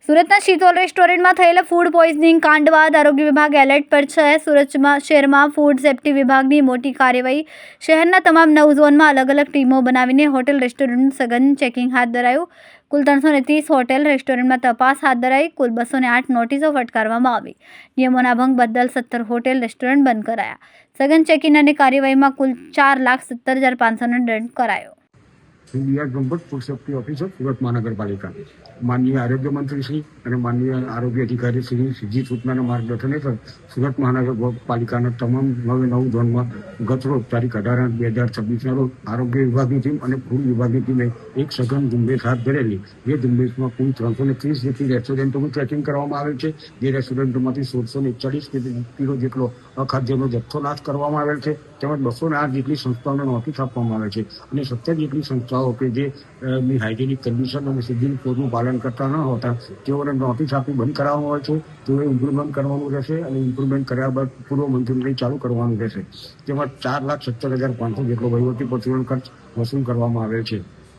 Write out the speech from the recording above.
સુરતના શીતોલ રેસ્ટોરન્ટમાં થયેલા ફૂડ પોઈઝનિંગ કાંડ બાદ આરોગ્ય વિભાગ એલર્ટ પર છે. સુરતમાં શહેરમાં ફૂડ સેફ્ટી વિભાગની મોટી કાર્યવાહી. શહેરના તમામ 9 ઝોનમાં અલગ અલગ ટીમો બનાવીને હોટેલ રેસ્ટોરન્ટ સઘન ચેકિંગ હાથ ધરાયું. કુલ 330 હોટેલ રેસ્ટોરન્ટમાં તપાસ હાથ ધરાઈ. કુલ 208 નોટિસો ફટકારવામાં આવી. નિયમોના ભંગ બદલ 17 હોટેલ રેસ્ટોરન્ટ બંધ કરાયા. સઘન ચેકિંગ અને કાર્યવાહીમાં કુલ 4,70,500નો દંડ કરાયો. ઇન્ડિયા ગંભીર ફૂડ સેફ્ટી ઓફિસર સુરત મહાનગરપાલિકા માનનીય આરોગ્ય મંત્રી શ્રી અને માનનીય આરોગ્ય અધિકારી શ્રી સીધી સૂચનાના માર્ગદર્શન હેઠળ સુરત મહાનગરપાલિકાના તમામ 9 ઝોનમાં ગતરોજ તારીખ 18/2026ના રોજ આરોગ્ય વિભાગની ટીમ અને ફૂડ વિભાગની ટીમે એક સઘન ઝુંબેશ હાથ ધરેલી. જે ઝુંબેશમાં કુલ 330 જેટલી રેસ્ટોરન્ટોનું ચેકિંગ કરવામાં આવેલ છે. જે રેસ્ટોરન્ટોમાંથી 1641 કિલો જેટલો અખાદ્યનો જથ્થો નાશ કરવામાં આવેલ છે. તેમજ 208 જેટલી સંસ્થાઓને નોટિસ આપવામાં આવે છે અને 17 જેટલી સંસ્થાઓ કે જે હાઇજેનિક કન્ડિશન અને સિવિલ કોડનું પાલન કરતા ન હોતા તેઓને નોટિસ આપી બંધ કરાવવામાં આવે છે. તેઓએ ઇમ્પ્રુવમેન્ટ કરવાનું રહેશે અને ઇમ્પ્રુવમેન્ટ કર્યા બાદ પૂર્વ મંજૂરી ચાલુ કરવાનું રહેશે. તેમાં 4,70,500 જેટલો વહીવટી પ્રતિરોધ ખર્ચ વસૂલ કરવામાં આવેલ છે.